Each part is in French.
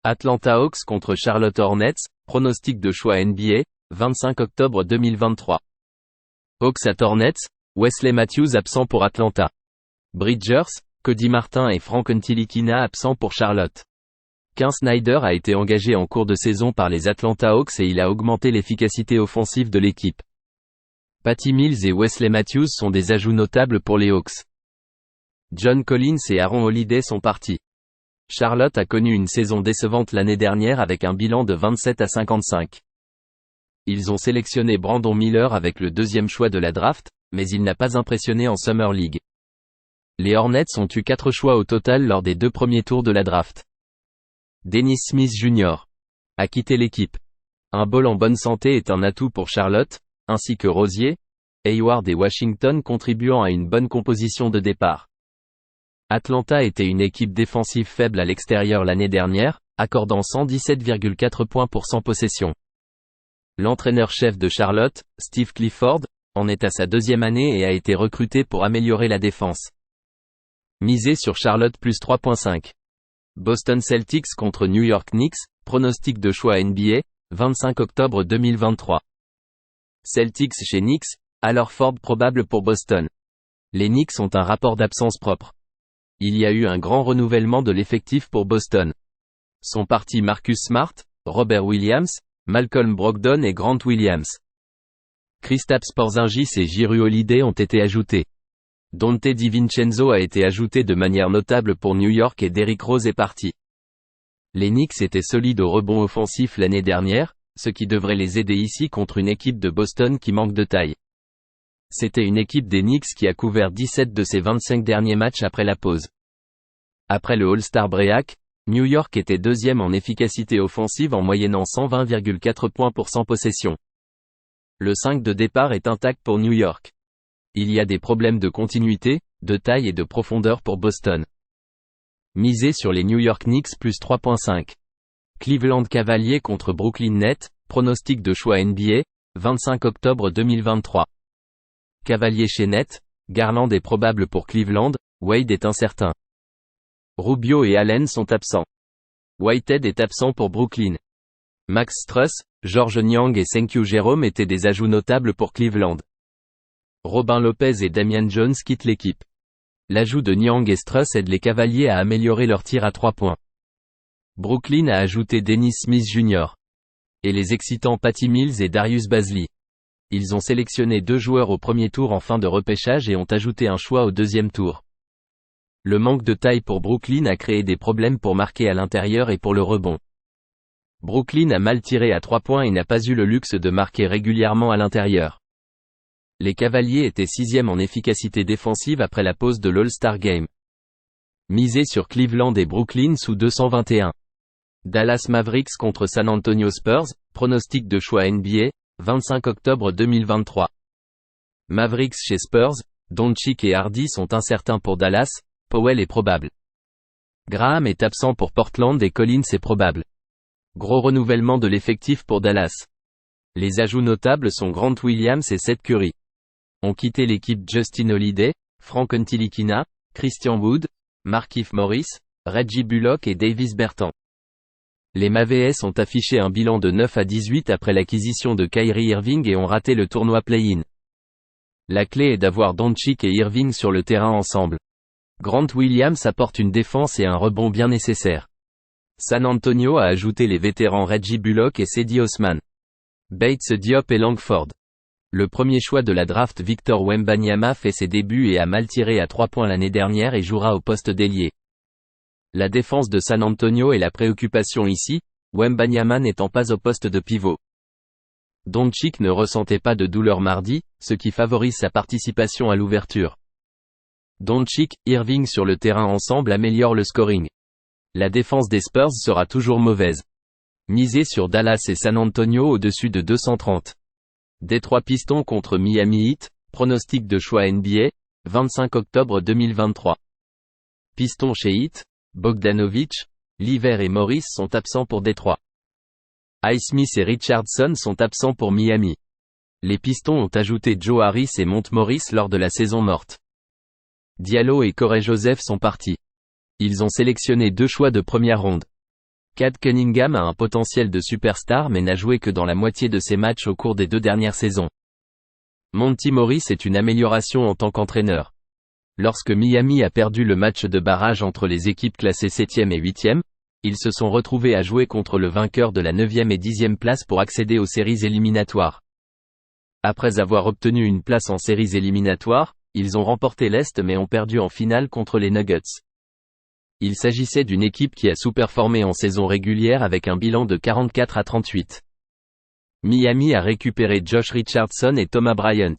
Atlanta Hawks contre Charlotte Hornets, pronostic de choix NBA, 25 octobre 2023. Hawks at Hornets, Wesley Matthews absent pour Atlanta. Bridgers, Cody Martin et Frank Ntilikina absents pour Charlotte. Quinn Snyder a été engagé en cours de saison par les Atlanta Hawks et il a augmenté l'efficacité offensive de l'équipe. Patty Mills et Wesley Matthews sont des ajouts notables pour les Hawks. John Collins et Aaron Holiday sont partis. Charlotte a connu une saison décevante l'année dernière avec un bilan de 27-55. Ils ont sélectionné Brandon Miller avec le deuxième choix de la draft, mais il n'a pas impressionné en Summer League. Les Hornets ont eu 4 choix au total lors des 2 premiers tours de la draft. Dennis Smith Jr. a quitté l'équipe. Un ball en bonne santé est un atout pour Charlotte, ainsi que Rozier, Hayward et Washington contribuant à une bonne composition de départ. Atlanta était une équipe défensive faible à l'extérieur l'année dernière, accordant 117,4 points pour 100 possessions. L'entraîneur-chef de Charlotte, Steve Clifford, en est à sa 2e année et a été recruté pour améliorer la défense. Misez sur Charlotte plus 3.5. Boston Celtics contre New York Knicks, pronostic de choix NBA, 25 octobre 2023. Celtics chez Knicks, Al Horford probable pour Boston. Les Knicks ont un rapport d'absence propre. Il y a eu un grand renouvellement de l'effectif pour Boston. Sont partis Marcus Smart, Robert Williams, Malcolm Brogdon et Grant Williams. Kristaps Porzingis et Jrue Holiday ont été ajoutés. Donte DiVincenzo a été ajouté de manière notable pour New York et Derrick Rose est parti. Les Knicks étaient solides au rebond offensif l'année dernière, ce qui devrait les aider ici contre une équipe de Boston qui manque de taille. C'était une équipe des Knicks qui a couvert 17 de ses 25 derniers matchs après la pause. Après le All-Star break, New York était 2e en efficacité offensive en moyennant 120,4 points pour 100 possessions. Le 5 de départ est intact pour New York. Il y a des problèmes de continuité, de taille et de profondeur pour Boston. Misez sur les New York Knicks plus 3.5. Cleveland Cavaliers contre Brooklyn Nets, pronostic de choix NBA, 25 octobre 2023. Cavaliers chez Nets, Garland est probable pour Cleveland, Wade est incertain. Rubio et Allen sont absents. Whitehead est absent pour Brooklyn. Max Strus, George Niang et Sekou Jerome étaient des ajouts notables pour Cleveland. Robin Lopez et Damian Jones quittent l'équipe. L'ajout de Niang et Strus aide les Cavaliers à améliorer leur tir à 3 points. Brooklyn a ajouté Dennis Smith Jr. et les excitants Patty Mills et Darius Bazley. Ils ont sélectionné 2 joueurs au premier tour en fin de repêchage et ont ajouté un choix au 2e tour. Le manque de taille pour Brooklyn a créé des problèmes pour marquer à l'intérieur et pour le rebond. Brooklyn a mal tiré à 3 points et n'a pas eu le luxe de marquer régulièrement à l'intérieur. Les Cavaliers étaient 6e en efficacité défensive après la pause de l'All-Star Game. Misez sur Cleveland et Brooklyn sous 221. Dallas Mavericks contre San Antonio Spurs, pronostic de choix NBA, 25 octobre 2023. Mavericks chez Spurs, Doncic et Hardy sont incertains pour Dallas, Powell est probable. Graham est absent pour Portland et Collins est probable. Gros renouvellement de l'effectif pour Dallas. Les ajouts notables sont Grant Williams et Seth Curry. Ont quitté l'équipe Justin Holiday, Frank Ntilikina, Christian Wood, Markieff Morris, Reggie Bullock et Davis Bertans. Les Mavs ont affiché un bilan de 9-18 après l'acquisition de Kyrie Irving et ont raté le tournoi play-in. La clé est d'avoir Doncic et Irving sur le terrain ensemble. Grant Williams apporte une défense et un rebond bien nécessaire. San Antonio a ajouté les vétérans Reggie Bullock et Cedi Osman. Bates Diop et Langford. Le premier choix de la draft Victor Wembanyama fait ses débuts et a mal tiré à 3 points l'année dernière et jouera au poste d'ailier. La défense de San Antonio est la préoccupation ici, Wembanyama n'étant pas au poste de pivot. Doncic ne ressentait pas de douleur mardi, ce qui favorise sa participation à l'ouverture. Doncic, Irving sur le terrain ensemble améliore le scoring. La défense des Spurs sera toujours mauvaise. Misez sur Dallas et San Antonio au-dessus de 230. Détroit Pistons contre Miami Heat, pronostic de choix NBA, 25 octobre 2023. Pistons chez Heat, Bogdanovic, Lever et Morris sont absents pour Détroit. Highsmith et Richardson sont absents pour Miami. Les Pistons ont ajouté Joe Harris et Monte Morris lors de la saison morte. Diallo et Corey Joseph sont partis. Ils ont sélectionné 2 choix de première ronde. Cade Cunningham a un potentiel de superstar mais n'a joué que dans la moitié de ses matchs au cours des 2 dernières saisons. Monty Morris est une amélioration en tant qu'entraîneur. Lorsque Miami a perdu le match de barrage entre les équipes classées 7e et 8e, ils se sont retrouvés à jouer contre le vainqueur de la 9e et 10e place pour accéder aux séries éliminatoires. Après avoir obtenu une place en séries éliminatoires, ils ont remporté l'Est mais ont perdu en finale contre les Nuggets. Il s'agissait d'une équipe qui a sous-performé en saison régulière avec un bilan de 44-38. Miami a récupéré Josh Richardson et Thomas Bryant.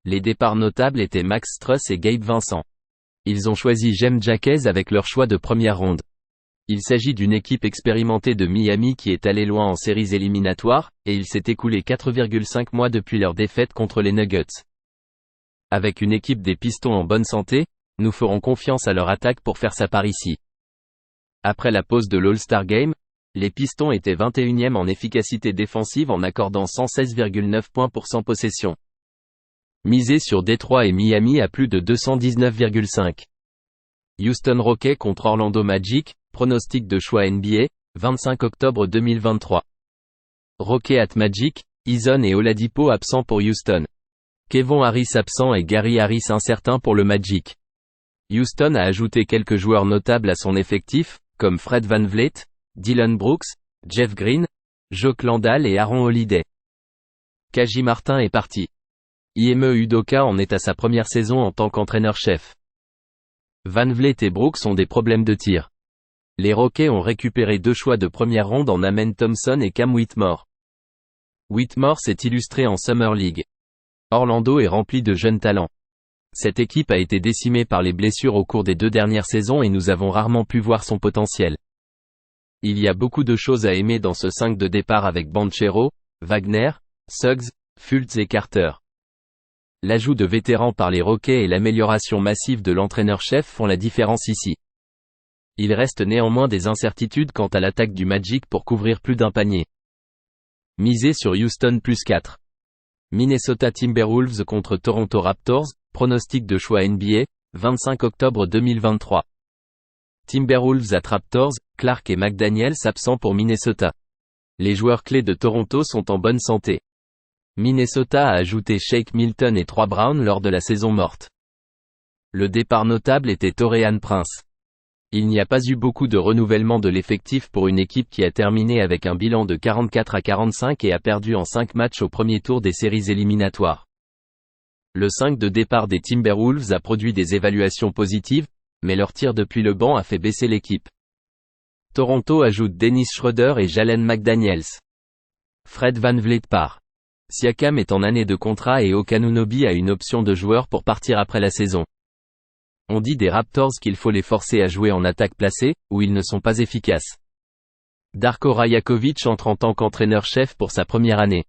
Les départs notables étaient Max Strus et Gabe Vincent. Ils ont choisi James Jaquez avec leur choix de première ronde. Il s'agit d'une équipe expérimentée de Miami qui est allée loin en séries éliminatoires, et il s'est écoulé 4,5 mois depuis leur défaite contre les Nuggets. Avec une équipe des Pistons en bonne santé, nous ferons confiance à leur attaque pour faire sa part ici. Après la pause de l'All-Star Game, les Pistons étaient 21e en efficacité défensive en accordant 116,9 points pour 100 possessions. Misez sur Détroit et Miami à plus de 219,5. Houston Rockets contre Orlando Magic, pronostic de choix NBA, 25 octobre 2023. Rockets at Magic, Eason et Oladipo absents pour Houston. Kevon Harris absent et Gary Harris incertain pour le Magic. Houston a ajouté quelques joueurs notables à son effectif, comme Fred VanVleet, Dylan Brooks, Jeff Green, Joe Landale et Aaron Holiday. KJ Martin est parti. Ime Udoka en est à sa première saison en tant qu'entraîneur-chef. VanVleet et Brooks ont des problèmes de tir. Les Rockets ont récupéré 2 choix de première ronde en Amen Thompson et Cam Whitmore. Whitmore s'est illustré en Summer League. Orlando est rempli de jeunes talents. Cette équipe a été décimée par les blessures au cours des 2 dernières saisons et nous avons rarement pu voir son potentiel. Il y a beaucoup de choses à aimer dans ce 5 de départ avec Banchero, Wagner, Suggs, Fultz et Carter. L'ajout de vétérans par les Rockets et l'amélioration massive de l'entraîneur-chef font la différence ici. Il reste néanmoins des incertitudes quant à l'attaque du Magic pour couvrir plus d'un panier. Misez sur Houston +4. Minnesota Timberwolves contre Toronto Raptors, pronostic de choix NBA, 25 octobre 2023. Timberwolves at Raptors, Clark et McDaniels absents pour Minnesota. Les joueurs clés de Toronto sont en bonne santé. Minnesota a ajouté Shake Milton et 3 Brown lors de la saison morte. Le départ notable était Taurean Prince. Il n'y a pas eu beaucoup de renouvellement de l'effectif pour une équipe qui a terminé avec un bilan de 44-45 et a perdu en 5 matchs au premier tour des séries éliminatoires. Le 5 de départ des Timberwolves a produit des évaluations positives, mais leur tir depuis le banc a fait baisser l'équipe. Toronto ajoute Dennis Schroeder et Jalen McDaniels. Fred VanVleet part. Siakam est en année de contrat et Okanunoby a une option de joueur pour partir après la saison. On dit des Raptors qu'il faut les forcer à jouer en attaque placée, où ils ne sont pas efficaces. Darko Rajakovic entre en tant qu'entraîneur-chef pour sa première année.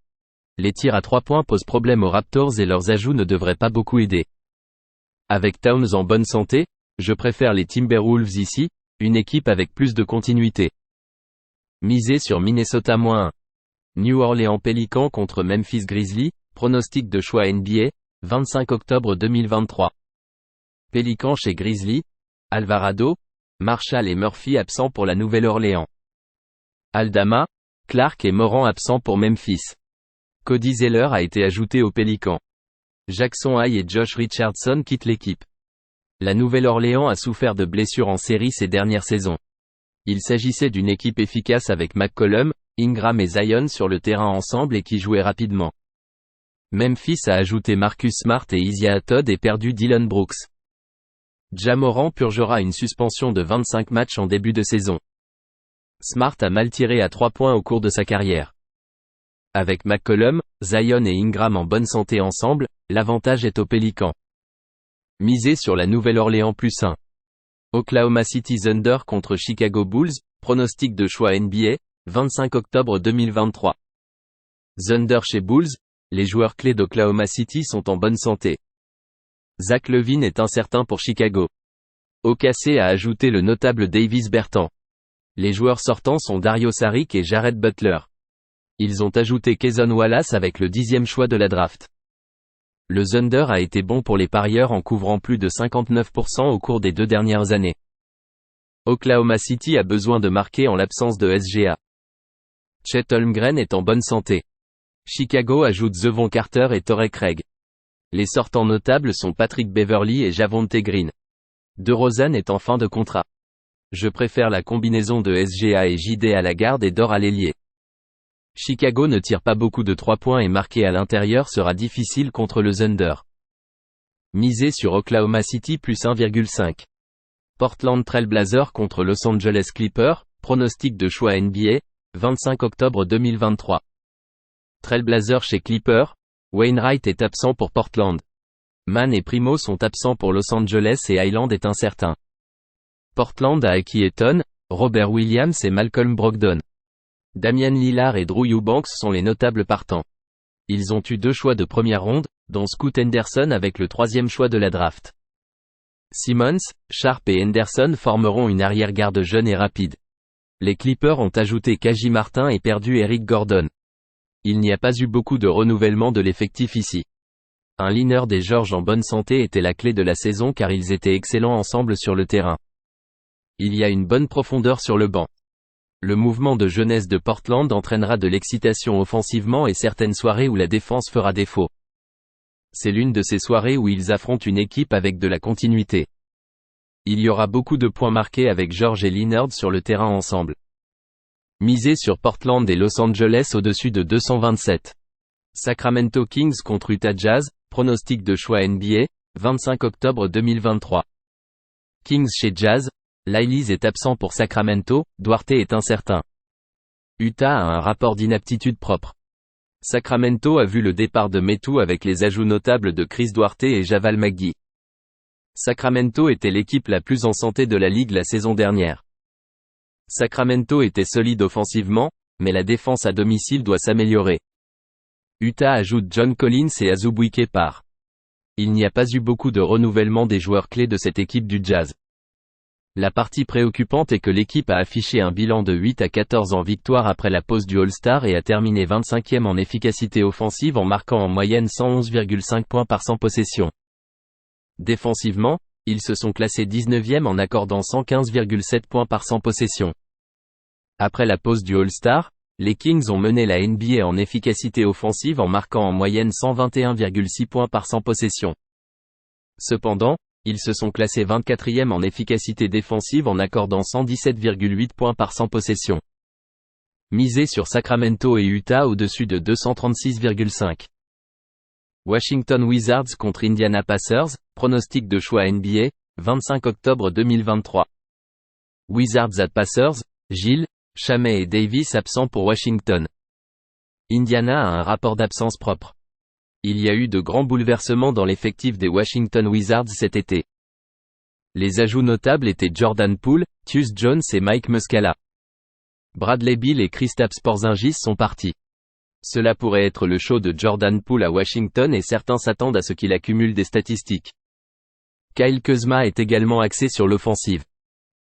Les tirs à 3 points posent problème aux Raptors et leurs ajouts ne devraient pas beaucoup aider. Avec Towns en bonne santé, je préfère les Timberwolves ici, une équipe avec plus de continuité. Misez sur Minnesota -1. New Orleans Pelicans contre Memphis Grizzlies, pronostic de choix NBA, 25 octobre 2023. Pelicans chez Grizzlies, Alvarado, Marshall et Murphy absents pour la Nouvelle-Orléans. Aldama, Clark et Morant absents pour Memphis. Cody Zeller a été ajouté aux Pelicans. Jackson Hayes et Josh Richardson quittent l'équipe. La Nouvelle-Orléans a souffert de blessures en série ces dernières saisons. Il s'agissait d'une équipe efficace avec McCollum, Ingram et Zion sur le terrain ensemble et qui jouaient rapidement. Memphis a ajouté Marcus Smart et Isaiah Todd et perdu Dylan Brooks. Ja Morant purgera une suspension de 25 matchs en début de saison. Smart a mal tiré à 3 points au cours de sa carrière. Avec McCollum, Zion et Ingram en bonne santé ensemble, l'avantage est aux Pélicans. Misez sur la Nouvelle-Orléans +1. Oklahoma City Thunder contre Chicago Bulls, pronostic de choix NBA, 25 octobre 2023. Thunder chez Bulls, les joueurs clés d'Oklahoma City sont en bonne santé. Zach LaVine est incertain pour Chicago. OKC a ajouté le notable Davis Bertans. Les joueurs sortants sont Dario Saric et Jared Butler. Ils ont ajouté Cason Wallace avec le 10e choix de la draft. Le Thunder a été bon pour les parieurs en couvrant plus de 59% au cours des 2 dernières années. Oklahoma City a besoin de marquer en l'absence de SGA. Chet Holmgren est en bonne santé. Chicago ajoute Devon Carter et Torrey Craig. Les sortants notables sont Patrick Beverley et Javonte Green. DeRozan est en fin de contrat. Je préfère la combinaison de SGA et JD à la garde et Dort à l'ailier. Chicago ne tire pas beaucoup de 3 points et marquer à l'intérieur sera difficile contre le Thunder. Misez sur Oklahoma City plus 1,5. Portland Trail Blazers contre Los Angeles Clippers, pronostic de choix NBA, 25 octobre 2023. Trail Blazers chez Clippers, Wainwright est absent pour Portland. Mann et Primo sont absents pour Los Angeles et Highland est incertain. Portland a acquis Eton, Robert Williams et Malcolm Brogdon. Damian Lillard et Drew Eubanks sont les notables partants. Ils ont eu 2 choix de première ronde, dont Scoot Henderson avec le 3e choix de la draft. Simmons, Sharp et Henderson formeront une arrière-garde jeune et rapide. Les Clippers ont ajouté KJ Martin et perdu Eric Gordon. Il n'y a pas eu beaucoup de renouvellement de l'effectif ici. Un Leonard et George en bonne santé était la clé de la saison car ils étaient excellents ensemble sur le terrain. Il y a une bonne profondeur sur le banc. Le mouvement de jeunesse de Portland entraînera de l'excitation offensivement et certaines soirées où la défense fera défaut. C'est l'une de ces soirées où ils affrontent une équipe avec de la continuité. Il y aura beaucoup de points marqués avec George et Leonard sur le terrain ensemble. Misez sur Portland et Los Angeles au-dessus de 227. Sacramento Kings contre Utah Jazz, pronostic de choix NBA, 25 octobre 2023. Kings chez Jazz, Lyles est absent pour Sacramento, Duarte est incertain. Utah a un rapport d'inaptitude propre. Sacramento a vu le départ de Metu avec les ajouts notables de Chris Duarte et Javal McGee. Sacramento était l'équipe la plus en santé de la ligue la saison dernière. Sacramento était solide offensivement, mais la défense à domicile doit s'améliorer. Utah ajoute John Collins et Azubuike par. Il n'y a pas eu beaucoup de renouvellement des joueurs clés de cette équipe du Jazz. La partie préoccupante est que l'équipe a affiché un bilan de 8-14 en victoire après la pause du All-Star et a terminé 25e en efficacité offensive en marquant en moyenne 111,5 points par 100 possessions. Défensivement, ils se sont classés 19e en accordant 115,7 points par 100 possessions. Après la pause du All-Star, les Kings ont mené la NBA en efficacité offensive en marquant en moyenne 121,6 points par 100 possessions. Cependant, ils se sont classés 24e en efficacité défensive en accordant 117,8 points par 100 possessions. Misez sur Sacramento et Utah au-dessus de 236,5. Washington Wizards contre Indiana Pacers, pronostic de choix NBA, 25 octobre 2023. Wizards at Pacers, Gill, Shamet et Davis absents pour Washington. Indiana a un rapport d'absence propre. Il y a eu de grands bouleversements dans l'effectif des Washington Wizards cet été. Les ajouts notables étaient Jordan Poole, Tyus Jones et Mike Muscala. Bradley Beal et Kristaps Porzingis sont partis. Cela pourrait être le show de Jordan Poole à Washington et certains s'attendent à ce qu'il accumule des statistiques. Kyle Kuzma est également axé sur l'offensive.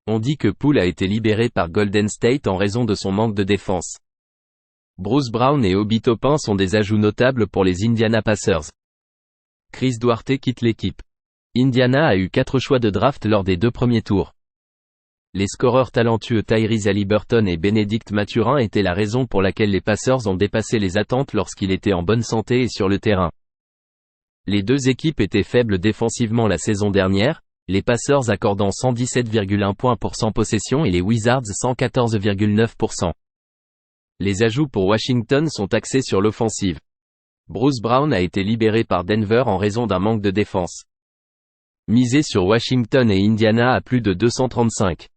On dit que Poole a été libéré par Golden State en raison de son manque de défense. Bruce Brown et Obi Toppin sont des ajouts notables pour les Indiana Pacers. Chris Duarte quitte l'équipe. Indiana a eu 4 choix de draft lors des 2 premiers tours. Les scoreurs talentueux Tyrese Haliburton et Bénédicte Mathurin étaient la raison pour laquelle les Pacers ont dépassé les attentes lorsqu'il était en bonne santé et sur le terrain. Les 2 équipes étaient faibles défensivement la saison dernière, les Pacers accordant 117,1 points pour 100 possessions et les Wizards 114,9%. Les ajouts pour Washington sont axés sur l'offensive. Bruce Brown a été libéré par Denver en raison d'un manque de défense. Misez sur Washington et Indiana à plus de 235.